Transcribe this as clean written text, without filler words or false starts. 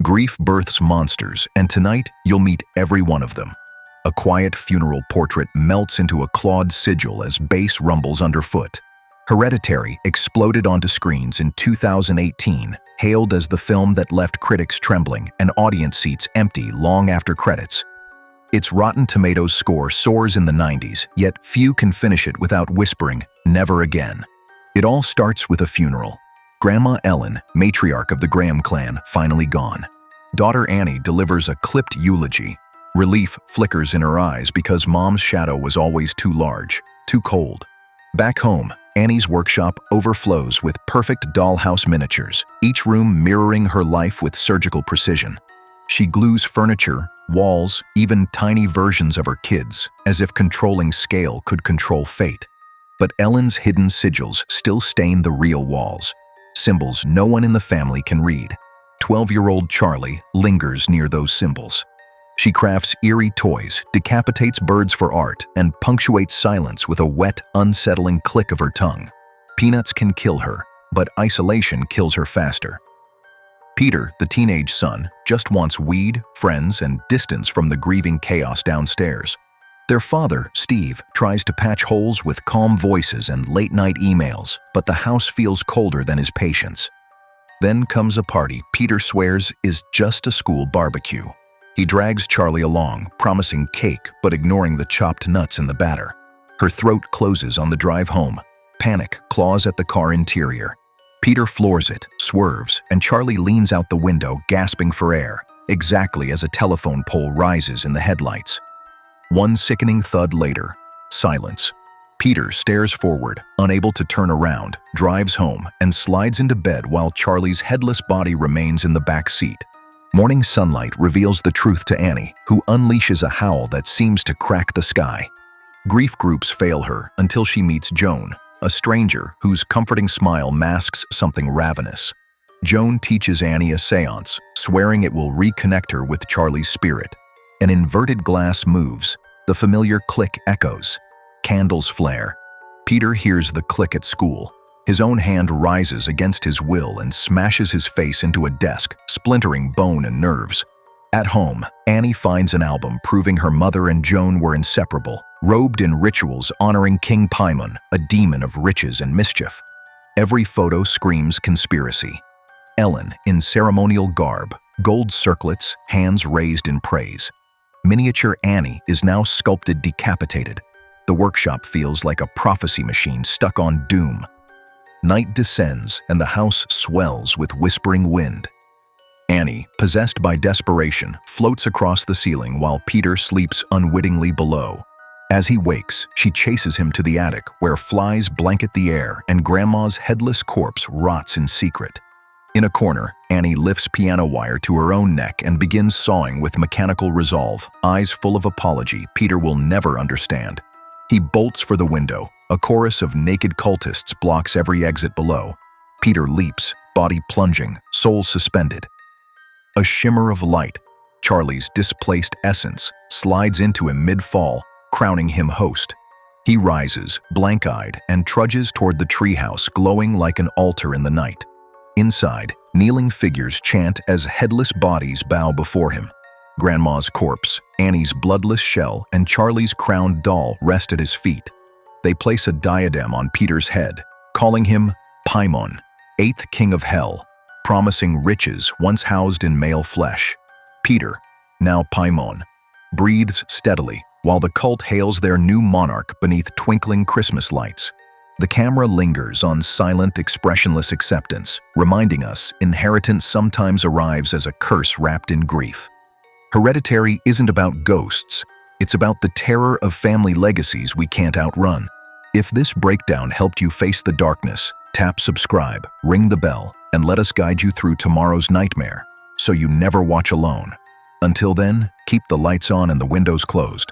Grief births monsters, and tonight you'll meet every one of them. A quiet funeral portrait melts into a clawed sigil as bass rumbles underfoot. Hereditary exploded onto screens in 2018, hailed as the film that left critics trembling and audience seats empty long after credits. Its Rotten Tomatoes score soars in the 90s, yet few can finish it without whispering, "Never again." It all starts with a funeral. Grandma Ellen, matriarch of the Graham clan, finally gone. Daughter Annie delivers a clipped eulogy. Relief flickers in her eyes because Mom's shadow was always too large, too cold. Back home, Annie's workshop overflows with perfect dollhouse miniatures, each room mirroring her life with surgical precision. She glues furniture, walls, even tiny versions of her kids, as if controlling scale could control fate. But Ellen's hidden sigils still stain the real walls, symbols no one in the family can read. 12-year-old Charlie lingers near those symbols. She crafts eerie toys, decapitates birds for art, and punctuates silence with a wet, unsettling click of her tongue. Peanuts can kill her, but isolation kills her faster. Peter, the teenage son, just wants weed, friends, and distance from the grieving chaos downstairs. Their father, Steve, tries to patch holes with calm voices and late-night emails, but the house feels colder than his patience. Then comes a party Peter swears is just a school barbecue. He drags Charlie along, promising cake but ignoring the chopped nuts in the batter. Her throat closes on the drive home. Panic claws at the car interior. Peter floors it, swerves, and Charlie leans out the window, gasping for air, exactly as a telephone pole rises in the headlights. One sickening thud later, silence. Peter stares forward, unable to turn around, drives home, and slides into bed while Charlie's headless body remains in the back seat. Morning sunlight reveals the truth to Annie, who unleashes a howl that seems to crack the sky. Grief groups fail her until she meets Joan, a stranger whose comforting smile masks something ravenous. Joan teaches Annie a séance, swearing it will reconnect her with Charlie's spirit. An inverted glass moves. The familiar click echoes. Candles flare. Peter hears the click at school. His own hand rises against his will and smashes his face into a desk, splintering bone and nerves. At home, Annie finds an album proving her mother and Joan were inseparable, robed in rituals honoring King Paimon, a demon of riches and mischief. Every photo screams conspiracy. Ellen, in ceremonial garb, gold circlets, hands raised in praise. Miniature Annie is now sculpted decapitated. The workshop feels like a prophecy machine stuck on doom. Night descends and the house swells with whispering wind. Annie, possessed by desperation, floats across the ceiling while Peter sleeps unwittingly below. As he wakes, she chases him to the attic where flies blanket the air and Grandma's headless corpse rots in secret. In a corner, Annie lifts piano wire to her own neck and begins sawing with mechanical resolve, eyes full of apology Peter will never understand. He bolts for the window. A chorus of naked cultists blocks every exit below. Peter leaps, body plunging, soul suspended. A shimmer of light, Charlie's displaced essence, slides into him mid-fall, crowning him host. He rises, blank-eyed, and trudges toward the treehouse, glowing like an altar in the night. Inside, kneeling figures chant as headless bodies bow before him. Grandma's corpse, Annie's bloodless shell, and Charlie's crowned doll rest at his feet. They place a diadem on Peter's head, calling him Paimon, 8th king of hell, promising riches once housed in male flesh. Peter, now Paimon, breathes steadily while the cult hails their new monarch beneath twinkling Christmas lights. The camera lingers on silent, expressionless acceptance, reminding us inheritance sometimes arrives as a curse wrapped in grief. Hereditary isn't about ghosts. It's about the terror of family legacies we can't outrun. If this breakdown helped you face the darkness, tap subscribe, ring the bell, and let us guide you through tomorrow's nightmare, so you never watch alone. Until then, keep the lights on and the windows closed.